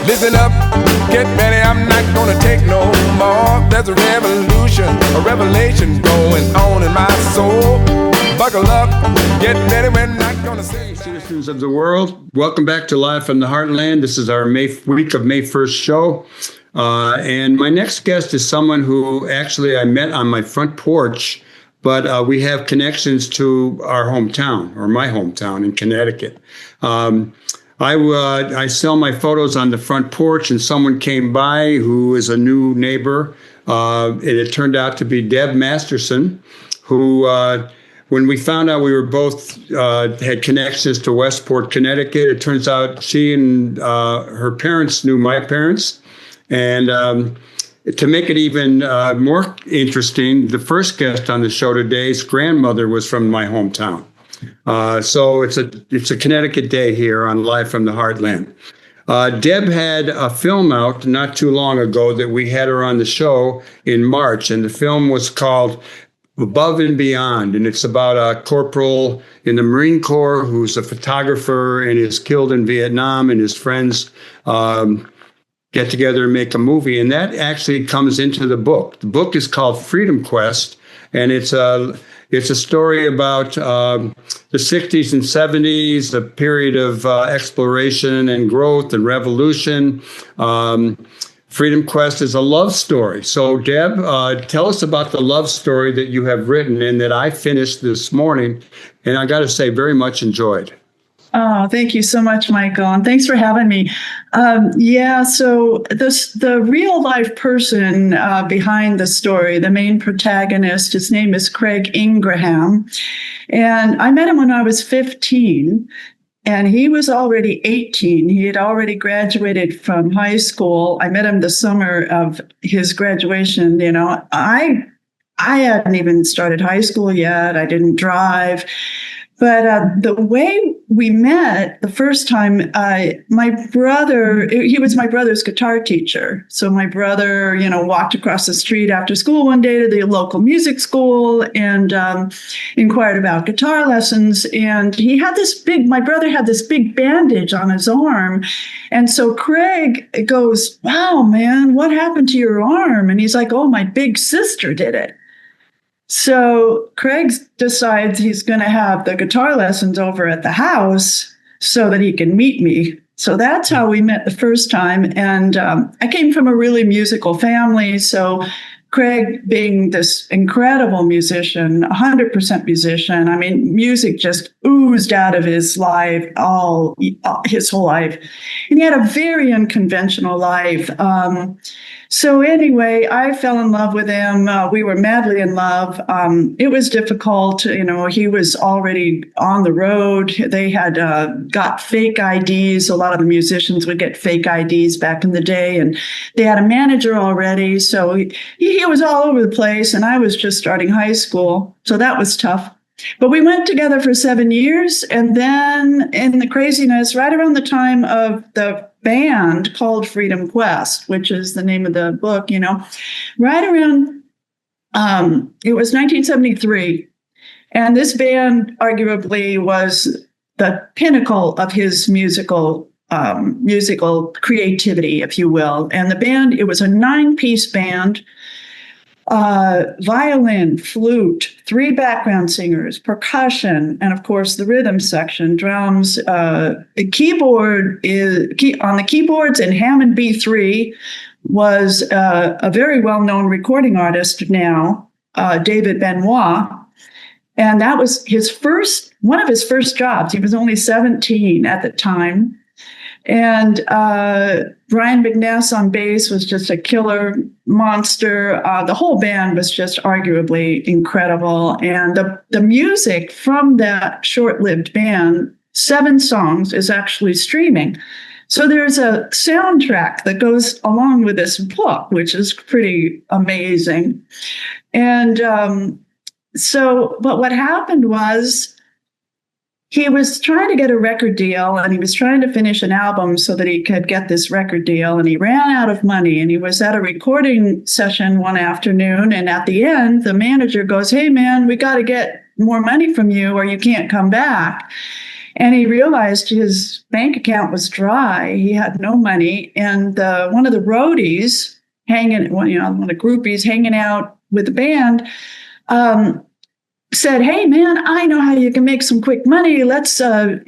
Listen up, get ready, I'm not gonna take no more. There's a revolution, a revelation going on in my soul. Buckle up, get ready, we're not gonna sing. Citizens of the world, welcome back to Live from the Heartland. This is our week of May 1st show. And my next guest is someone who actually I met on my front porch, but we have connections to our hometown, or my hometown in Connecticut. I sell my photos on the front porch, and someone came by who is a new neighbor. And it turned out to be Deb Masterson, who, when we found out we were both had connections to Westport, Connecticut, it turns out she and her parents knew my parents. And to make it even more interesting, the first guest on the show today's grandmother was from my hometown. So it's a Connecticut day here on Live from the Heartland. Deb had a film out not too long ago that we had her on the show in March, and the film was called Above and Beyond, and it's about a corporal in the Marine Corps who's a photographer and is killed in Vietnam, and his friends get together and make a movie, and that actually comes into the book. The book is called Freedom Quest, and it's a story about the 60s and 70s, the period of exploration and growth and revolution. Freedom Quest is a love story. So, Deb, tell us about the love story that you have written and that I finished this morning, and I got to say, very much enjoyed. Oh, thank you so much, Michael, and thanks for having me. So the real life person behind the story, the main protagonist, his name is Craig Ingraham, and I met him when I was 15, and he was already 18. He had already graduated from high school. I met him the summer of his graduation. You know, I hadn't even started high school yet. I didn't drive. But the way we met the first time, my brother, he was my brother's guitar teacher. So my brother, walked across the street after school one day to the local music school and inquired about guitar lessons. And my brother had this big bandage on his arm. And so Craig goes, "Wow, man, what happened to your arm?" And he's like, "Oh, my big sister did it." So Craig decides he's going to have the guitar lessons over at the house so that he can meet me. So that's how we met the first time. And I came from a really musical family. So Craig, being this incredible musician, 100% musician, I mean, music just oozed out of his life, his whole life. And he had a very unconventional life. So anyway, I fell in love with him. We were madly in love. It was difficult. He was already on the road. They had got fake IDs. A lot of the musicians would get fake IDs back in the day, and they had a manager already. So he was all over the place, and I was just starting high school. So that was tough. But we went together for 7 years. And then in the craziness, right around the time of the band called Freedom Quest, which is the name of the book, right around, it was 1973. And this band arguably was the pinnacle of his musical creativity, if you will. And the band, it was a 9-piece band. Violin, flute, 3 background singers, percussion, and of course the rhythm section, drums. The keyboard on the keyboards in Hammond B3 was a very well-known recording artist now, David Benoit, and that was one of his first jobs. He was only 17 at the time. And Brian McNess on bass was just a killer monster. The whole band was just arguably incredible. And the music from that short-lived band, 7 songs, is actually streaming. So there's a soundtrack that goes along with this book, which is pretty amazing. And but what happened was, he was trying to get a record deal, and he was trying to finish an album so that he could get this record deal, and he ran out of money, and he was at a recording session one afternoon, and at the end, the manager goes, "Hey, man, we got to get more money from you or you can't come back." And he realized his bank account was dry. He had no money. And one of the roadies one of the groupies hanging out with the band, said, "Hey, man, I know how you can make some quick money. Let's, we'll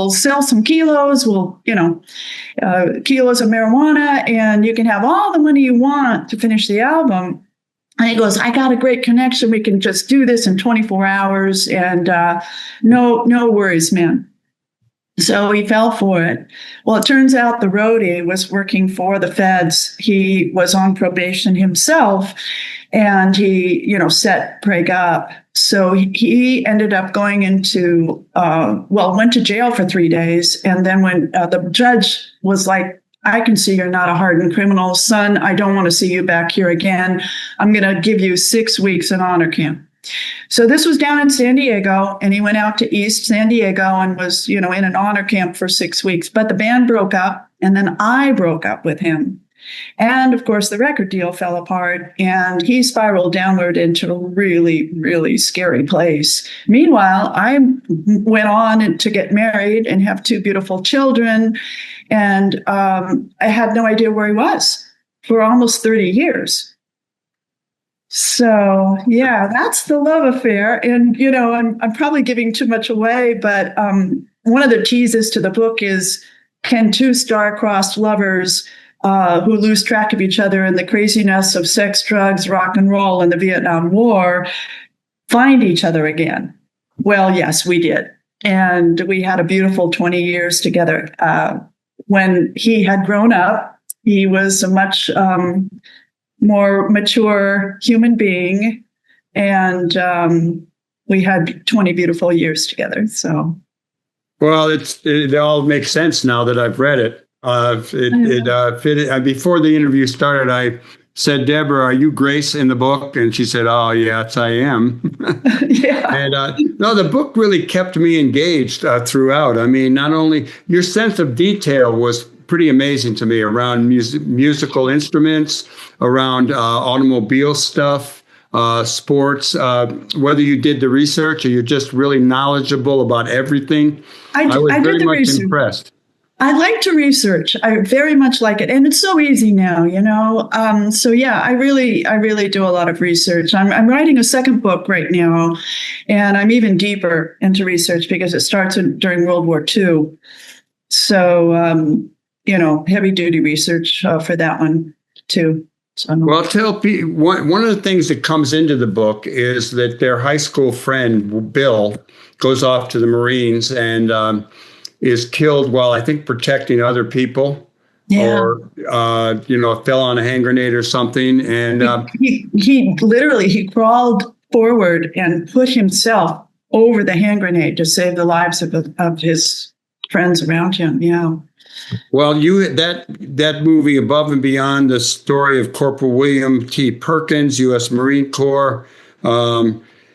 sell some kilos. Kilos of marijuana, and you can have all the money you want to finish the album." And he goes, "I got a great connection. We can just do this in 24 hours, and no worries, man." So he fell for it. Well, it turns out the roadie was working for the feds. He was on probation himself, and he, set Craig up. So he ended up going went to jail for 3 days. And then when the judge was like, "I can see you're not a hardened criminal, son. I don't want to see you back here again. I'm going to give you 6 weeks in honor camp." So this was down in San Diego, and he went out to East San Diego and was, in an honor camp for 6 weeks. But the band broke up, and then I broke up with him. And of course, the record deal fell apart, and he spiraled downward into a really, really scary place. Meanwhile, I went on to get married and have 2 beautiful children, and I had no idea where he was for almost 30 years. So, yeah, that's the love affair. And, I'm probably giving too much away, but one of the teases to the book is, can 2 star-crossed lovers who lose track of each other in the craziness of sex, drugs, rock and roll, and the Vietnam War find each other again? Well, yes, we did. And we had a beautiful 20 years together. When he had grown up, he was a much more mature human being, and we had 20 beautiful years together. So, well, it all makes sense now that I've read it. It fit. Before the interview started, I said, "Deborah, are you Grace in the book?" And she said, "Oh, yes, I am." Yeah. And no, the book really kept me engaged throughout. I mean, not only your sense of detail was pretty amazing to me around musical instruments, around automobile stuff, sports, whether you did the research or you're just really knowledgeable about everything. I was very much impressed. I like to research. I very much like it. And it's so easy now, So yeah, I really do a lot of research. I'm writing a second book right now, and I'm even deeper into research because it starts during World War II. So, heavy duty research for that one too. So. Well, tell people, one of the things that comes into the book is that their high school friend, Bill, goes off to the Marines and is killed while, I think, protecting other people. Yeah. Or, fell on a hand grenade or something. And he literally crawled forward and put himself over the hand grenade to save the lives of his friends around him. Yeah. Well, that movie, Above and Beyond, the story of Corporal William T. Perkins, U.S. Marine Corps,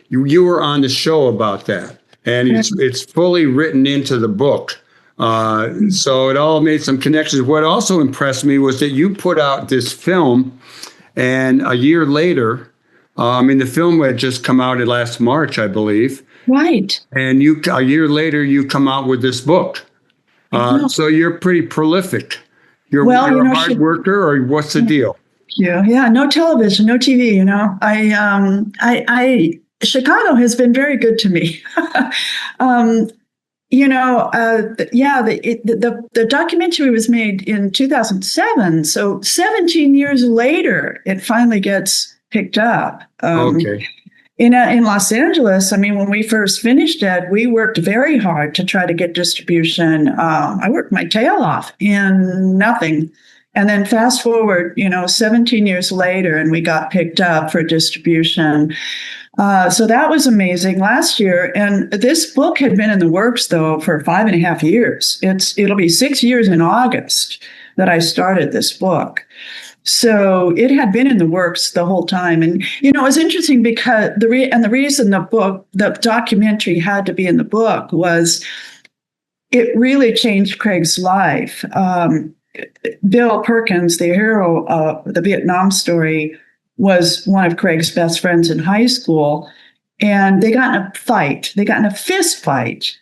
you were on the show about that, and it's fully written into the book. So it all made some connections. What also impressed me was that you put out this film, and a year later, the film had just come out last March, I believe. Right. And a year later, you come out with this book. So you're pretty prolific. You're a hard worker, or what's the deal? Yeah. No television, no TV. Chicago has been very good to me. The documentary was made in 2007. So 17 years later, it finally gets picked up. Okay. In Los Angeles, when we first finished it, we worked very hard to try to get distribution. I worked my tail off and nothing. And then fast forward, 17 years later, and we got picked up for distribution. So that was amazing last year. And this book had been in the works, though, for 5.5 years. It'll be 6 years in August that I started this book. So it had been in the works the whole time. And, it was interesting because the reason the documentary had to be in the book was it really changed Craig's life. Bill Perkins, the hero of the Vietnam story, was one of Craig's best friends in high school. And they got in a fight. They got in a fist fight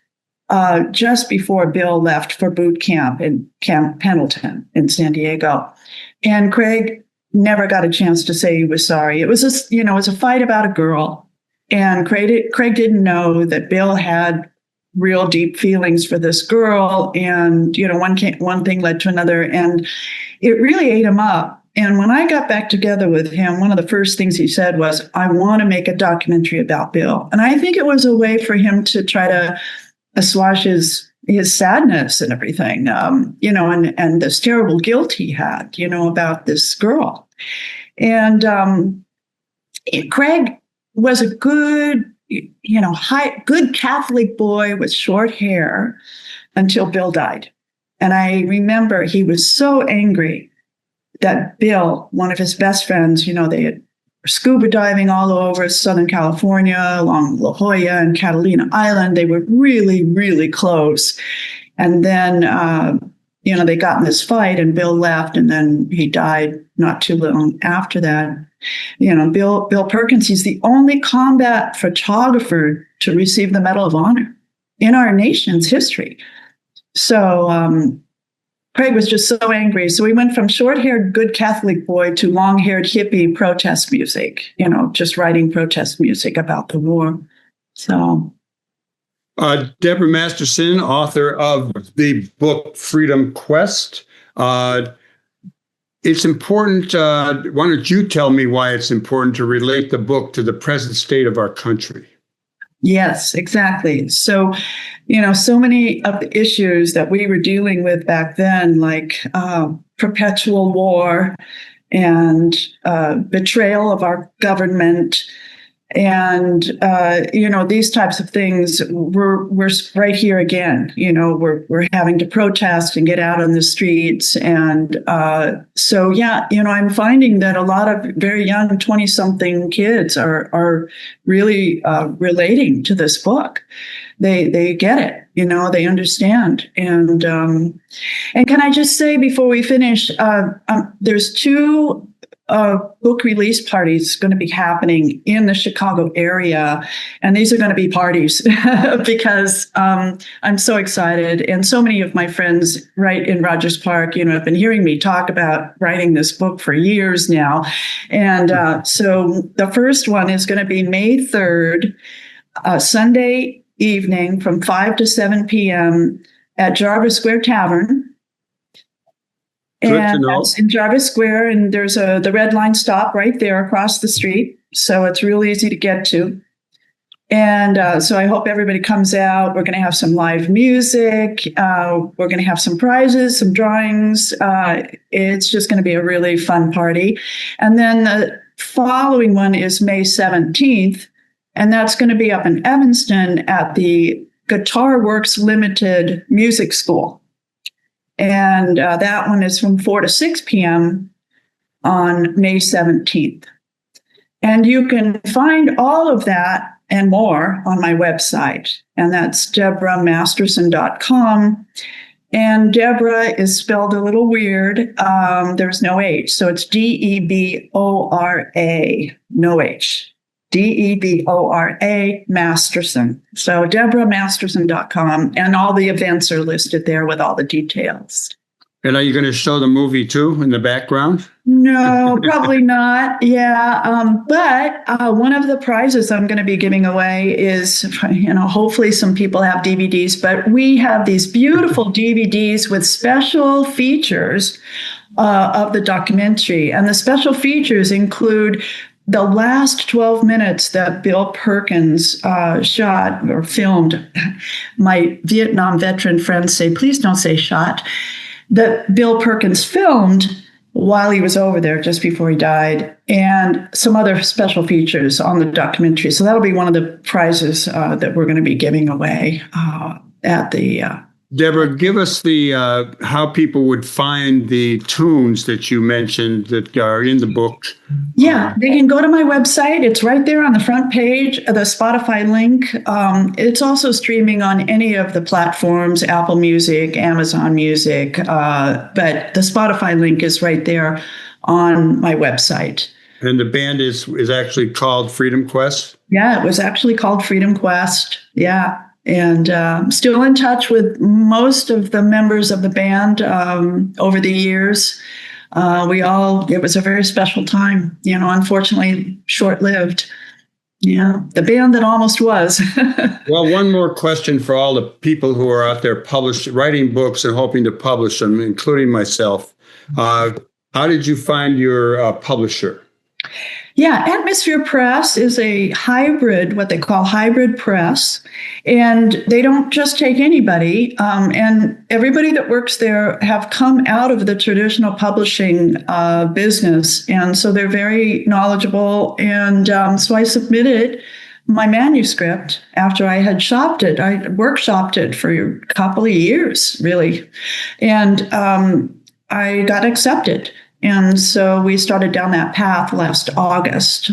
just before Bill left for boot camp in Camp Pendleton in San Diego. And Craig never got a chance to say he was sorry. It was it was a fight about a girl. And Craig didn't know that Bill had real deep feelings for this girl. And, one thing led to another. And it really ate him up. And when I got back together with him, one of the first things he said was, I want to make a documentary about Bill. And I think it was a way for him to try to assuage his sadness and everything, and this terrible guilt he had, about this girl. And Craig was a good, good Catholic boy with short hair until Bill died. And I remember he was so angry that Bill, one of his best friends, they had scuba diving all over Southern California, along La Jolla and Catalina Island. They were really, really close. And then, they got in this fight and Bill left, and then he died not too long after that. Bill Perkins, he's the only combat photographer to receive the Medal of Honor in our nation's history. So Craig was just so angry. So we went from short-haired good Catholic boy to long-haired hippie protest music, just writing protest music about the war. So Debora Masterson, author of the book Freedom Quest. It's important. Why don't you tell me why it's important to relate the book to the present state of our country? Yes, exactly. So, so many of the issues that we were dealing with back then, like perpetual war and betrayal of our government, and these types of things, we're right here again. We're having to protest and get out on the streets, and I'm finding that a lot of very young 20-something kids are really relating to this book. They get it, they understand. And can I just say before we finish, there's two book release parties going to be happening in the Chicago area. And these are going to be parties because I'm so excited. And so many of my friends right in Rogers Park, have been hearing me talk about writing this book for years now. And so the first one is going to be May 3rd, Sunday evening from 5 to 7 p.m. at Jarvis Square Tavern. And that's in Jarvis Square, and there's the Red Line stop right there across the street. So it's real easy to get to. And so I hope everybody comes out. We're going to have some live music. We're going to have some prizes, some drawings. It's just going to be a really fun party. And then the following one is May 17th, and that's going to be up in Evanston at the Guitar Works Limited Music School. And that one is from 4 to 6 p.m. on May 17th. And you can find all of that and more on my website. And that's DebораMasterson.com. And Debora is spelled a little weird. There's no H. So it's Debora, no H. Debora Masterson. So DebораMasterson.com, and all the events are listed there with all the details. And are you going to show the movie too in the background? No, probably not. Yeah. But one of the prizes I'm going to be giving away is, hopefully some people have DVDs, but we have these beautiful DVDs with special features of the documentary. And the special features include the last 12 minutes that Bill Perkins shot or filmed. My Vietnam veteran friends say, please don't say shot. That Bill Perkins filmed while he was over there just before he died, and some other special features on the documentary. So that'll be one of the prizes that we're going to be giving away at the Debora, give us the how people would find the tunes that you mentioned that are in the book. Yeah, they can go to my website. It's right there on the front page, the Spotify link. It's also streaming on any of the platforms, Apple Music, Amazon Music, but the Spotify link is right there on my website. And the band is actually called Freedom Quest? Yeah, it was actually called Freedom Quest. Yeah. And still in touch with most of the members of the band over the years. It was a very special time, unfortunately short-lived. Yeah, the band that almost was. Well, one more question for all the people who are out there writing books and hoping to publish them, including myself. How did you find your publisher? Yeah, Atmosphere Press is a hybrid, what they call hybrid press, and they don't just take anybody. And everybody that works there have come out of the traditional publishing business, and so they're very knowledgeable. And so I submitted my manuscript after I had shopped it. I workshopped it for a couple of years, really, and I got accepted. And so we started down that path last August.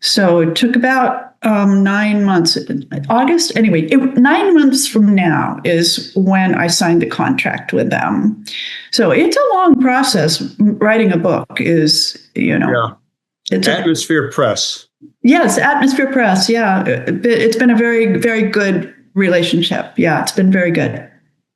So it took about 9 months. 9 months from now is when I signed the contract with them. So it's a long process. Writing a book is, Yeah. It's Atmosphere Press. Yes, Atmosphere Press. Yeah. It's been a very, very good relationship. Yeah, it's been very good.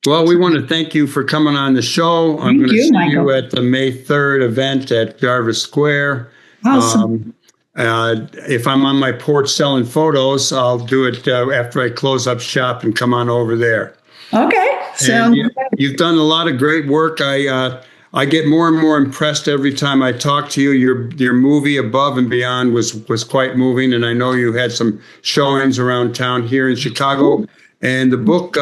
Well, we want to thank you for coming on the show. I'm going to see you at the May 3rd event at Jarvis Square. Awesome. If I'm on my porch selling photos, I'll do it after I close up shop and come on over there. Okay. You've done a lot of great work. I get more and more impressed every time I talk to you. Your movie Above and Beyond was quite moving, and I know you had some showings around town here in Chicago. And the book,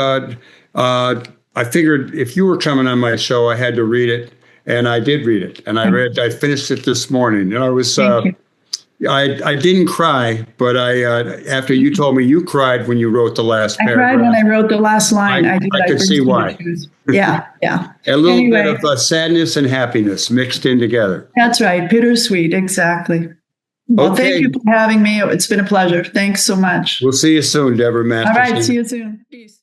I figured if you were coming on my show, I had to read it, and I did read it, and I finished it this morning, and I was, I didn't cry, but after you told me you cried when you wrote the last paragraph. I cried when I wrote the last line. I could see why. Yeah. A little bit of sadness and happiness mixed in together. That's right. Bittersweet. Exactly. Well, Thank you for having me. It's been a pleasure. Thanks so much. We'll see you soon, Debora Masterson. All right. See you soon. Peace.